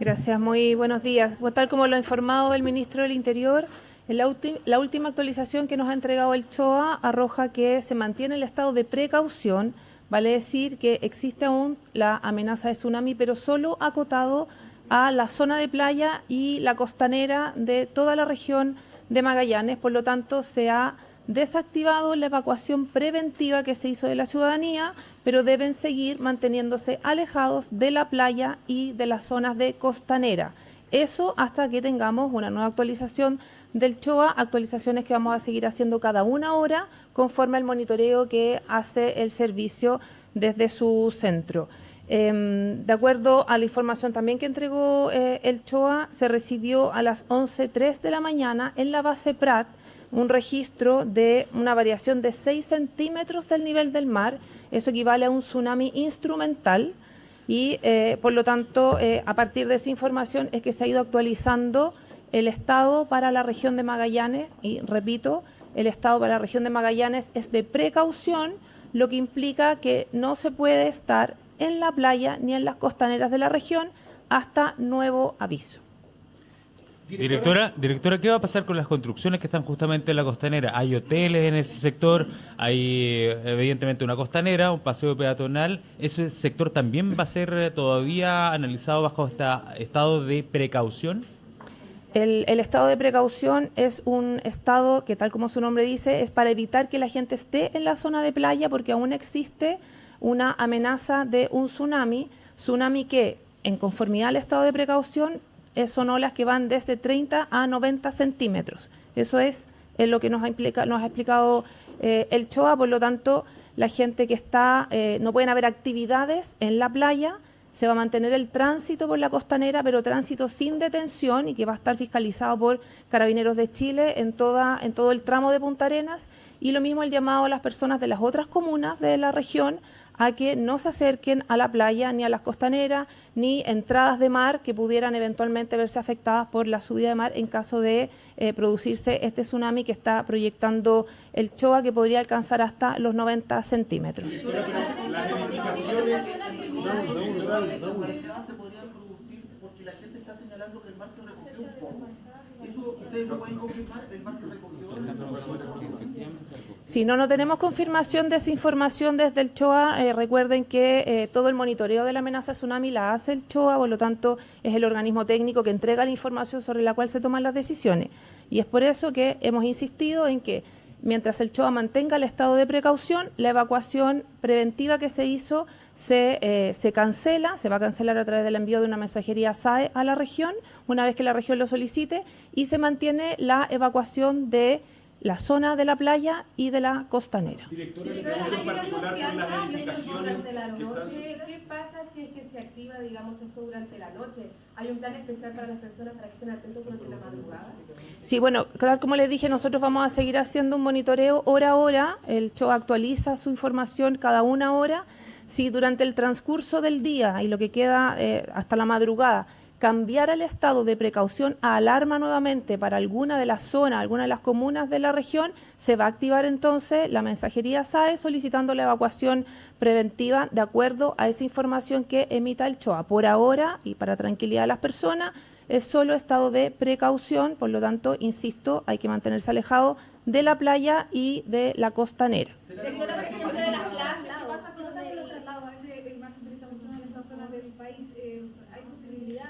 Gracias, muy buenos días. Pues, tal como lo ha informado el ministro del Interior, en la última actualización que nos ha entregado el CHOA arroja que se mantiene el estado de precaución, vale decir que existe aún la amenaza de tsunami, pero solo acotado a la zona de playa y la costanera de toda la región de Magallanes. Por lo tanto, se ha desactivado la evacuación preventiva que se hizo de la ciudadanía, pero deben seguir manteniéndose alejados de la playa y de las zonas de costanera. Eso hasta que tengamos una nueva actualización del CHOA, actualizaciones que vamos a seguir haciendo cada una hora conforme al monitoreo que hace el servicio desde su centro. De acuerdo a la información también que entregó el CHOA, se recibió a las 11:03 de la mañana en la base Prat un registro de una variación de 6 centímetros del nivel del mar. Eso equivale a un tsunami instrumental y por lo tanto a partir de esa información es que se ha ido actualizando el estado para la región de Magallanes y repito, el estado para la región de Magallanes es de precaución, lo que implica que no se puede estar en la playa ni en las costaneras de la región hasta nuevo aviso. Directora, ¿qué va a pasar con las construcciones que están justamente en la costanera? Hay hoteles en ese sector, hay evidentemente una costanera, un paseo peatonal. ¿Ese sector también va a ser todavía analizado bajo este estado de precaución? El estado de precaución es un estado que, tal como su nombre dice, es para evitar que la gente esté en la zona de playa porque aún existe una amenaza de un tsunami que, en conformidad al estado de precaución, son olas que van desde 30 a 90 centímetros. Eso es lo que nos ha explicado el CHOA. Por lo tanto, la gente que está, no pueden haber actividades en la playa, se va a mantener el tránsito por la costanera, pero tránsito sin detención y que va a estar fiscalizado por Carabineros de Chile en todo el tramo de Punta Arenas. Y lo mismo el llamado a las personas de las otras comunas de la región a que no se acerquen a la playa ni a las costaneras ni entradas de mar que pudieran eventualmente verse afectadas por la subida de mar en caso de producirse este tsunami que está proyectando el CHOA, que podría alcanzar hasta los 90 centímetros. Las edificaciones se podrían producir porque la gente está señalando que el mar se recogió un poco. ¿Eso ustedes lo pueden confirmar? ¿El mar se recogió? Si no tenemos confirmación de esa información desde el CHOA. Recuerden que todo el monitoreo de la amenaza tsunami la hace el CHOA, por lo tanto es el organismo técnico que entrega la información sobre la cual se toman las decisiones. Y es por eso que hemos insistido en que mientras el CHOA mantenga el estado de precaución, la evacuación preventiva que se hizo se cancela, se va a cancelar a través del envío de una mensajería SAE a la región, una vez que la región lo solicite, y se mantiene la evacuación de la zona de la playa y de la costanera. Directora, en particular con las edificaciones de la noche, ¿qué pasa si es que se activa, digamos, esto durante la noche? ¿Hay un plan especial para las personas para que estén atentos durante la madrugada? Sí, bueno, claro, como les dije, nosotros vamos a seguir haciendo un monitoreo hora a hora. El CHOA actualiza su información cada una hora. Si durante el transcurso del día y lo que queda hasta la madrugada cambiar el estado de precaución a alarma nuevamente para alguna de las zonas, alguna de las comunas de la región, se va a activar entonces la mensajería SAE solicitando la evacuación preventiva de acuerdo a esa información que emita el CHOA. Por ahora, y para tranquilidad de las personas, es solo estado de precaución, por lo tanto, insisto, hay que mantenerse alejado de la playa y de la costanera. ¿Qué pasa con los traslados? A veces el mar se utiliza mucho en esas zonas del país. ¿Hay posibilidad?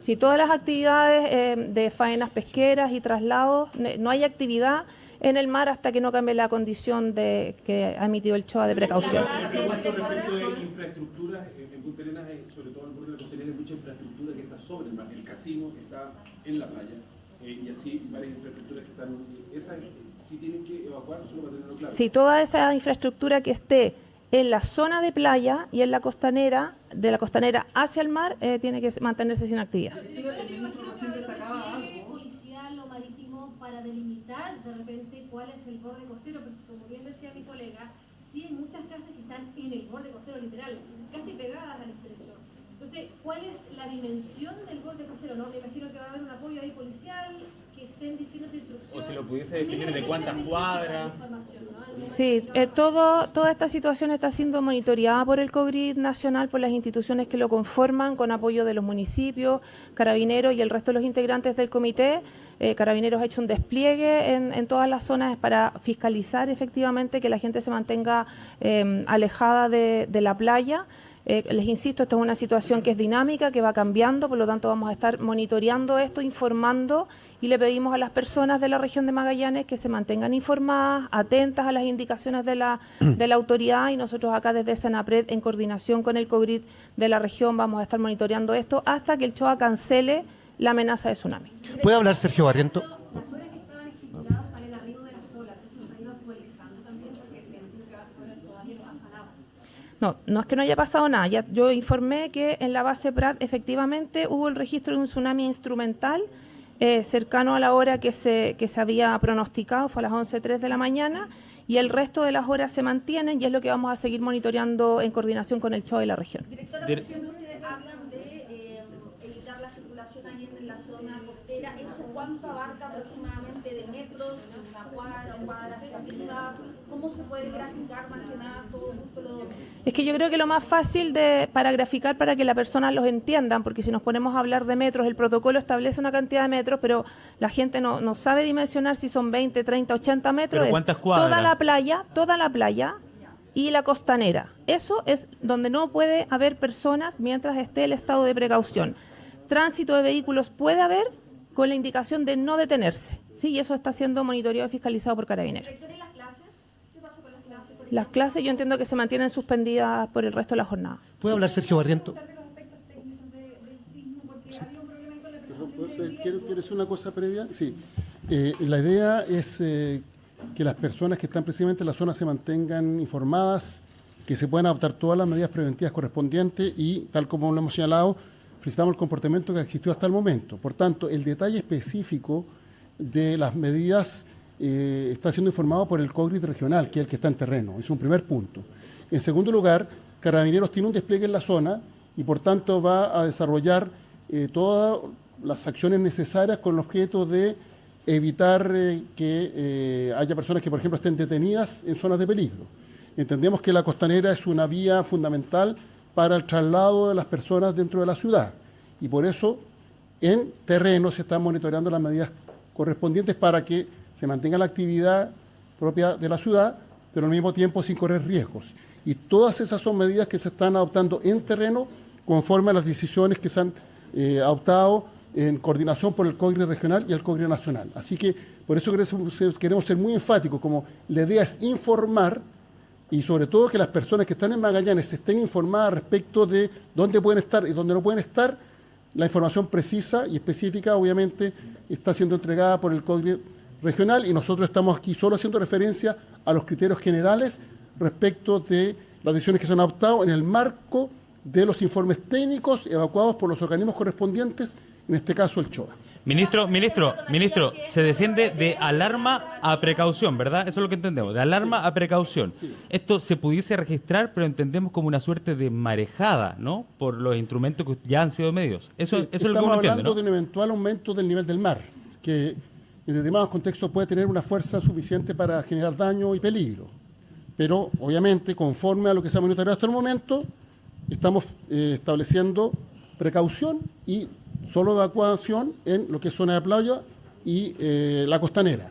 Si todas las actividades de faenas pesqueras y traslados, no hay actividad en el mar hasta que no cambie la condición que ha emitido el CHOA de precaución. Respecto de infraestructuras, en Punta Arenas, sobre todo en el borde de la costanera, hay mucha infraestructura que está sobre el mar. El casino está en la playa y así varias infraestructuras que están... ¿Esas sí tienen que evacuar solo para tenerlo claro? Si toda esa infraestructura que esté en la zona de playa y en la costanera, de la costanera hacia el mar, tiene que mantenerse sin actividad. Policial o marítimo para delimitar de repente cuál es el borde costero, porque como bien decía mi colega, sí hay muchas casas que están en el borde costero literal, casi pegadas al estrecho. Entonces, ¿cuál es la dimensión del borde costero? ¿No? Me imagino que va a haber un apoyo ahí policial. que estén diciendo esa instrucción. O si lo pudiese definir de cuántas cuadras. Sí, toda esta situación está siendo monitoreada por el COGRID nacional, por las instituciones que lo conforman, con apoyo de los municipios, Carabineros y el resto de los integrantes del comité. Carabineros ha hecho un despliegue en todas las zonas para fiscalizar efectivamente que la gente se mantenga alejada de la playa. Les insisto, esta es una situación que es dinámica, que va cambiando, por lo tanto vamos a estar monitoreando esto, informando, y le pedimos a las personas de la región de Magallanes que se mantengan informadas, atentas a las indicaciones de la autoridad, y nosotros acá desde Senapred, en coordinación con el COGRID de la región, vamos a estar monitoreando esto hasta que el CHOA cancele la amenaza de tsunami. ¿Puede hablar Sergio Barriento? Las horas que estaban estipuladas para el arribo de las olas, ¿eso se ha ido actualizando también? Porque se entiende que ahora todavía no pasa nada. No es que no haya pasado nada. Yo informé que en la base Prat efectivamente hubo el registro de un tsunami instrumental cercano a la hora que se había pronosticado, fue a las 11:03 de la mañana, y el resto de las horas se mantienen, y es lo que vamos a seguir monitoreando en coordinación con el CHOA y la región. Directora, por ejemplo, ustedes hablan de evitar la circulación ahí en la zona costera. ¿Eso cuánto abarca aproximadamente de metros, una cuadra hacia arriba? ¿Cómo se puede graficar más que nada todo lo... Es que yo creo que lo más fácil para graficar, para que la persona los entiendan, porque si nos ponemos a hablar de metros, el protocolo establece una cantidad de metros, pero la gente no sabe dimensionar si son 20, 30, 80 metros. ¿Pero cuántas cuadras? Toda la playa y la costanera. Eso es donde no puede haber personas mientras esté el estado de precaución. Tránsito de vehículos puede haber con la indicación de no detenerse. Sí, y eso está siendo monitoreado y fiscalizado por Carabineros. ¿Y las clases? ¿Qué pasó con las clases? Las clases yo entiendo que se mantienen suspendidas por el resto de la jornada. ¿Puede hablar Sergio Barriento? ¿Quiero hacer una cosa previa? Sí. La idea es que las personas que están precisamente en la zona se mantengan informadas, que se puedan adoptar todas las medidas preventivas correspondientes y, tal como lo hemos señalado, felicitamos el comportamiento que existió hasta el momento. Por tanto, el detalle específico de las medidas está siendo informado por el COGRID regional, que es el que está en terreno. Es un primer punto. En segundo lugar, Carabineros tiene un despliegue en la zona y, por tanto, va a desarrollar todas las acciones necesarias con el objeto de evitar que haya personas que, por ejemplo, estén detenidas en zonas de peligro. Entendemos que la costanera es una vía fundamental para el traslado de las personas dentro de la ciudad, y por eso en terreno se están monitoreando las medidas correspondientes para que se mantenga la actividad propia de la ciudad, pero al mismo tiempo sin correr riesgos. Y todas esas son medidas que se están adoptando en terreno conforme a las decisiones que se han adoptado en coordinación por el COGRID regional y el COGRID nacional. Así que por eso queremos ser muy enfáticos, como la idea es informar, y sobre todo que las personas que están en Magallanes estén informadas respecto de dónde pueden estar y dónde no pueden estar. La información precisa y específica obviamente está siendo entregada por el COGRID regional, y nosotros estamos aquí solo haciendo referencia a los criterios generales respecto de las decisiones que se han adoptado en el marco de los informes técnicos evacuados por los organismos correspondientes, en este caso el CHOA. Ministro, se desciende de alarma a precaución, ¿verdad? Eso es lo que entendemos, de alarma a precaución. Sí. Esto se pudiese registrar, pero entendemos como una suerte de marejada, ¿no? Por los instrumentos que ya han sido medidos. Eso es lo que uno entiende, ¿no? Estamos hablando de un eventual aumento del nivel del mar, que en determinados contextos puede tener una fuerza suficiente para generar daño y peligro. Pero, obviamente, conforme a lo que se ha monitoreado hasta el momento, estamos estableciendo precaución y solo evacuación en lo que es zona de playa y la costanera.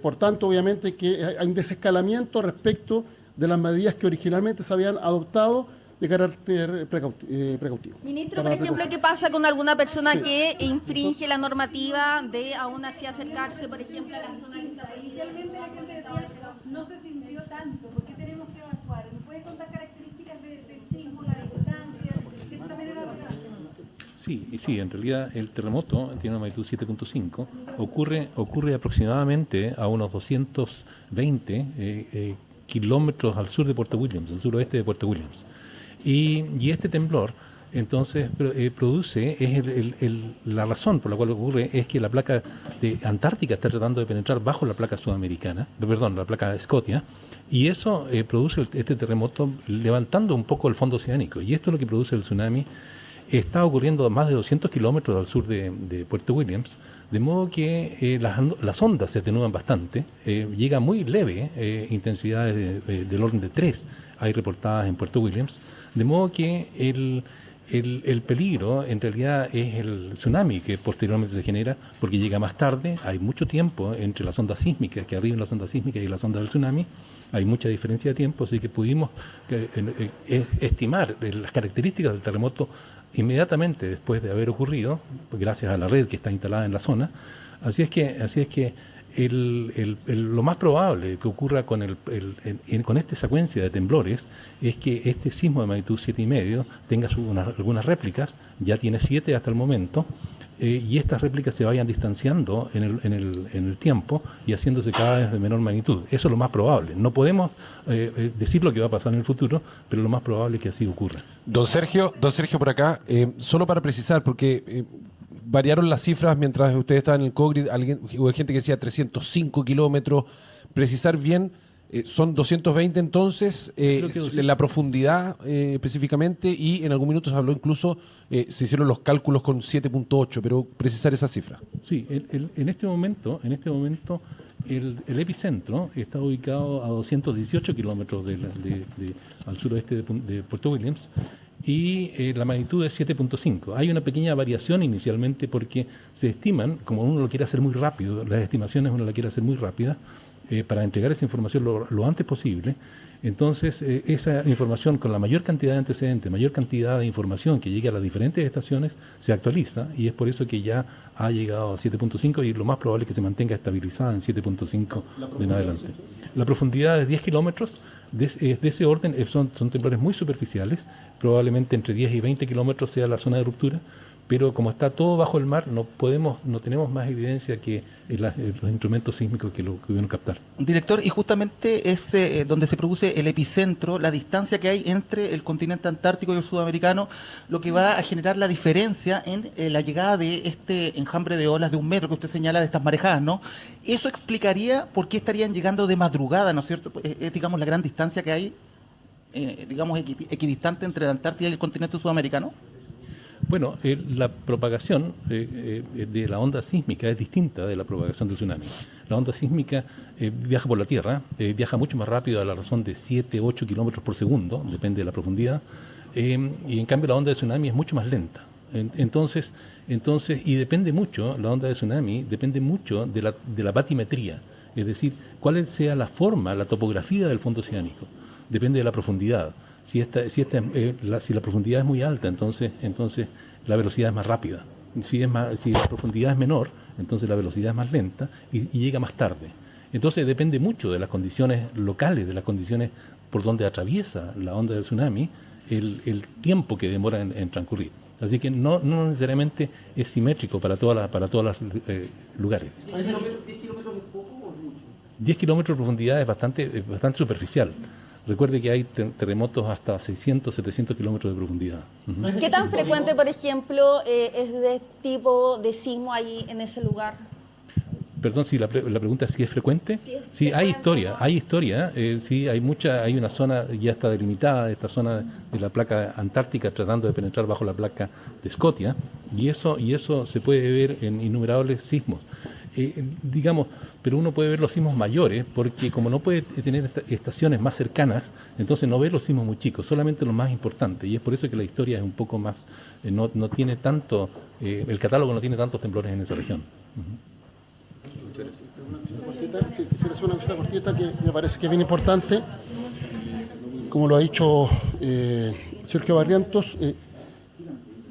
Por tanto, obviamente que hay un desescalamiento respecto de las medidas que originalmente se habían adoptado de carácter precautivo. Ministro, por ejemplo, ¿qué pasa con alguna persona que infringe la normativa de aún así acercarse, por ejemplo, a la zona que está Inicialmente la gente decía, no se sintió tanto, ¿por qué tenemos que evacuar? ¿Me puede contar características del sismo, la distancia? Eso también era relevante. Sí, en realidad el terremoto tiene una magnitud 7.5, ocurre aproximadamente a unos 220 kilómetros al sur de Puerto Williams, al suroeste de Puerto Williams. Y este temblor, entonces, produce, la razón por la cual ocurre es que la placa de Antártica está tratando de penetrar bajo la placa sudamericana, la placa Scotia, y eso produce este terremoto levantando un poco el fondo oceánico, y esto es lo que produce el tsunami. está ocurriendo a más de 200 kilómetros al sur de Puerto Williams, de modo que las ondas se atenúan bastante, llega muy leve, intensidades del orden de 3 hay reportadas en Puerto Williams, de modo que el peligro en realidad es el tsunami que posteriormente se genera porque llega más tarde, hay mucho tiempo entre las ondas sísmicas, que arriben las ondas sísmicas y las ondas del tsunami, hay mucha diferencia de tiempo, así que pudimos estimar las características del terremoto inmediatamente después de haber ocurrido, gracias a la red que está instalada en la zona. Así es que lo más probable que ocurra con esta secuencia de temblores es que este sismo de magnitud 7,5 tenga algunas réplicas, ya tiene 7 hasta el momento, y estas réplicas se vayan distanciando en el tiempo y haciéndose cada vez de menor magnitud. Eso es lo más probable. No podemos decir lo que va a pasar en el futuro, pero lo más probable es que así ocurra. Don Sergio por acá, solo para precisar, porque variaron las cifras mientras ustedes estaban en el COGRID, hubo gente que decía 305 kilómetros, precisar bien, son 220 entonces, la profundidad específicamente, y en algún minuto se habló incluso, se hicieron los cálculos con 7.8, pero precisar esa cifra. Sí, en este momento el epicentro está ubicado a 218 kilómetros al suroeste de Puerto Williams, y la magnitud es 7.5. Hay una pequeña variación inicialmente porque se estiman, como uno lo quiere hacer muy rápido, las estimaciones uno la quiere hacer muy rápida, para entregar esa información lo antes posible. Entonces, esa información con la mayor cantidad de antecedentes, mayor cantidad de información que llegue a las diferentes estaciones, se actualiza, y es por eso que ya ha llegado a 7.5 y lo más probable es que se mantenga estabilizada en 7.5 en adelante. La profundidad de 10 kilómetros, de ese orden, son temblores muy superficiales, probablemente entre 10 y 20 kilómetros sea la zona de ruptura, pero como está todo bajo el mar, no tenemos más evidencia que los instrumentos sísmicos que lo pudieron captar. Director, y justamente es donde se produce el epicentro, la distancia que hay entre el continente antártico y el sudamericano, lo que va a generar la diferencia en la llegada de este enjambre de olas de 1 metro que usted señala, de estas marejadas, ¿no? Eso explicaría por qué estarían llegando de madrugada, ¿no es cierto? Es, digamos, la gran distancia que hay, digamos, equidistante entre la Antártida y el continente sudamericano. Bueno, la propagación de la onda sísmica es distinta de la propagación del tsunami. La onda sísmica viaja por la Tierra, viaja mucho más rápido a la razón de 7, 8 kilómetros por segundo, depende de la profundidad, y en cambio la onda de tsunami es mucho más lenta. Entonces, y depende mucho, la onda de tsunami depende mucho de la batimetría, es decir, cuál sea la forma, la topografía del fondo oceánico, depende de la profundidad. Si la profundidad es muy alta, entonces la velocidad es más rápida. Si la profundidad es menor, entonces la velocidad es más lenta y llega más tarde. Entonces depende mucho de las condiciones locales, de las condiciones por donde atraviesa la onda del tsunami, el tiempo que demora en transcurrir. Así que no necesariamente es simétrico para todos los lugares. ¿10 kilómetros es poco o es mucho? 10 kilómetros de profundidad es bastante superficial. Recuerde que hay terremotos hasta 600, 700 kilómetros de profundidad. Uh-huh. ¿Qué tan frecuente, por ejemplo, es de tipo de sismo ahí en ese lugar? Perdón, si la pregunta es si es frecuente. Sí, hay historia. Sí, hay una zona, ya está delimitada, esta zona de la placa antártica tratando de penetrar bajo la placa de Scotia, y eso se puede ver en innumerables sismos. Pero uno puede ver los sismos mayores, porque como no puede tener estaciones más cercanas, entonces no ve los sismos muy chicos, solamente los más importantes, y es por eso que la historia es un poco más, no tiene tanto, el catálogo no tiene tantos temblores en esa región. Sí, quisiera hacer una visita cortita que me parece que es bien importante. Como lo ha dicho Sergio Barrientos,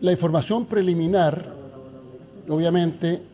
la información preliminar, obviamente,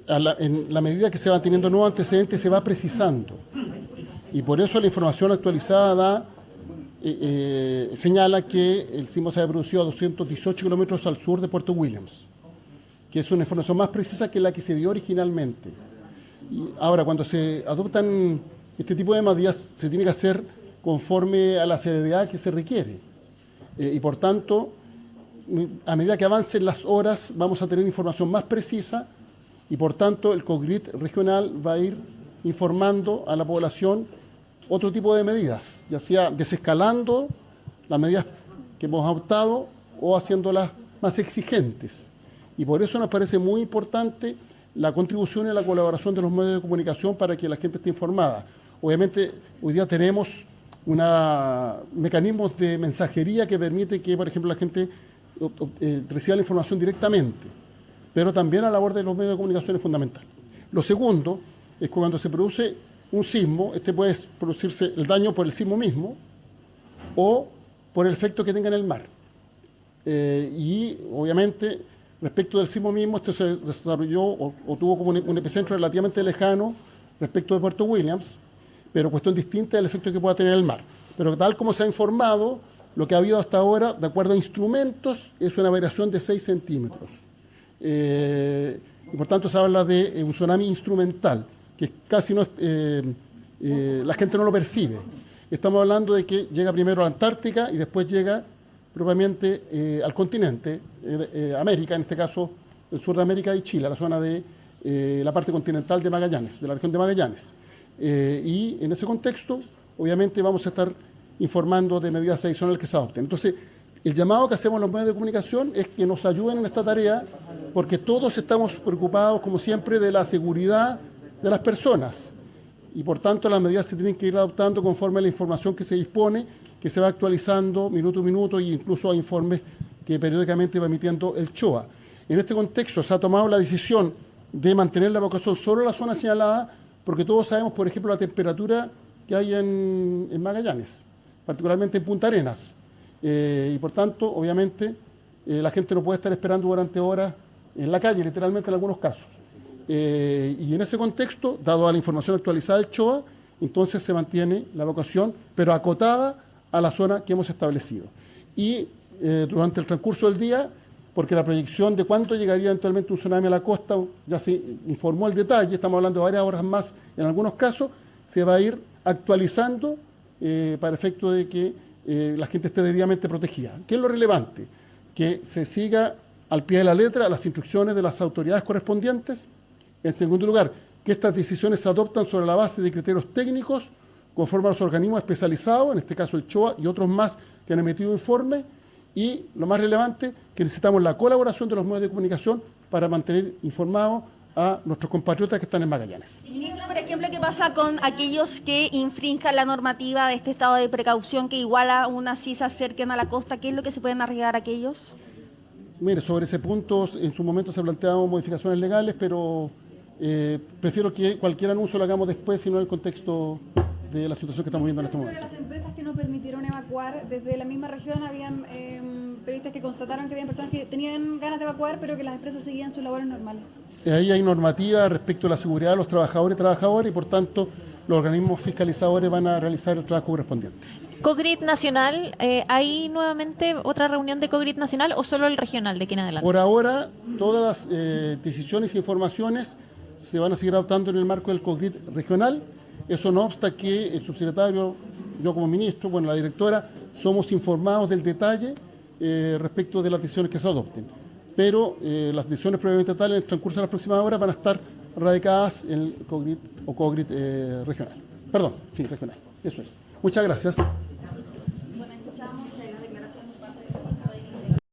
en la medida que se van teniendo nuevos antecedentes, se va precisando. Y por eso la información actualizada señala que el sismo se ha producido a 218 kilómetros al sur de Puerto Williams, que es una información más precisa que la que se dio originalmente. Y ahora, cuando se adoptan este tipo de medidas, se tiene que hacer conforme a la celeridad que se requiere. Y por tanto, a medida que avancen las horas, vamos a tener información más precisa, y por tanto el COGRID regional va a ir informando a la población otro tipo de medidas, ya sea desescalando las medidas que hemos adoptado o haciéndolas más exigentes. Y por eso nos parece muy importante la contribución y la colaboración de los medios de comunicación para que la gente esté informada. Obviamente, hoy día tenemos mecanismos de mensajería que permite que, por ejemplo, la gente reciba la información directamente, pero también la labor de los medios de comunicación es fundamental. Lo segundo es que cuando se produce un sismo, puede producirse el daño por el sismo mismo o por el efecto que tenga en el mar. Y obviamente, respecto del sismo mismo, esto se desarrolló o tuvo como un epicentro relativamente lejano respecto de Puerto Williams, pero cuestión distinta del efecto que pueda tener el mar. Pero tal como se ha informado, lo que ha habido hasta ahora, de acuerdo a instrumentos, es una variación de 6 centímetros. Y por tanto se habla de un tsunami instrumental, que casi no la gente no lo percibe. Estamos hablando de que llega primero a la Antártica y después llega propiamente al continente, América, en este caso el sur de América y Chile, la zona de la parte continental de Magallanes, de la región de Magallanes. Y en ese contexto, obviamente, vamos a estar informando de medidas adicionales que se adopten. Entonces, el llamado que hacemos a los medios de comunicación es que nos ayuden en esta tarea, porque todos estamos preocupados, como siempre, de la seguridad de las personas. Y por tanto, las medidas se tienen que ir adoptando conforme a la información que se dispone, que se va actualizando minuto a minuto, e incluso hay informes que periódicamente va emitiendo el CHOA. En este contexto, se ha tomado la decisión de mantener la evacuación solo en la zona señalada, porque todos sabemos, por ejemplo, la temperatura que hay en Magallanes, particularmente en Punta Arenas. Y por tanto, obviamente, la gente no puede estar esperando durante horas en la calle, literalmente en algunos casos. Y en ese contexto, dado a la información actualizada del CHOA, entonces se mantiene la evacuación, pero acotada a la zona que hemos establecido. Y durante el transcurso del día, porque la proyección de cuánto llegaría eventualmente un tsunami a la costa, ya se informó el detalle, estamos hablando de varias horas más en algunos casos, se va a ir actualizando para efecto de que la gente esté debidamente protegida. ¿Qué es lo relevante? Que se siga al pie de la letra las instrucciones de las autoridades correspondientes. En segundo lugar, que estas decisiones se adoptan sobre la base de criterios técnicos conforme a los organismos especializados, en este caso el CHOA y otros más que han emitido informes. Y lo más relevante, que necesitamos la colaboración de los medios de comunicación para mantener informados a nuestros compatriotas que están en Magallanes. Ministro, por ejemplo, ¿qué pasa con aquellos que infrinjan la normativa de este estado de precaución, que igual aún así se acerquen a la costa? ¿Qué es lo que se pueden arriesgar aquellos? Mire, sobre ese punto, en su momento se planteaban modificaciones legales, pero prefiero que cualquier anuncio lo hagamos después, sino en el contexto de la situación que estamos viendo en este momento. Sobre las empresas que no permitieron evacuar, desde la misma región habían periodistas que constataron que habían personas que tenían ganas de evacuar, pero que las empresas seguían sus labores normales. Ahí hay normativa respecto a la seguridad de los trabajadores y trabajadoras y por tanto los organismos fiscalizadores van a realizar el trabajo correspondiente. ¿COGRID Nacional, hay nuevamente otra reunión de COGRID Nacional o solo el regional de aquí en adelante? Por ahora, todas las decisiones e informaciones se van a seguir adoptando en el marco del COGRID regional. Eso no obsta que el subsecretario, yo como ministro, bueno, la directora, somos informados del detalle respecto de las decisiones que se adopten. Pero las decisiones previamente tales en el transcurso de las próximas horas van a estar radicadas en el COGRID o COGRID regional. Perdón, sí, regional. Eso es. Muchas gracias.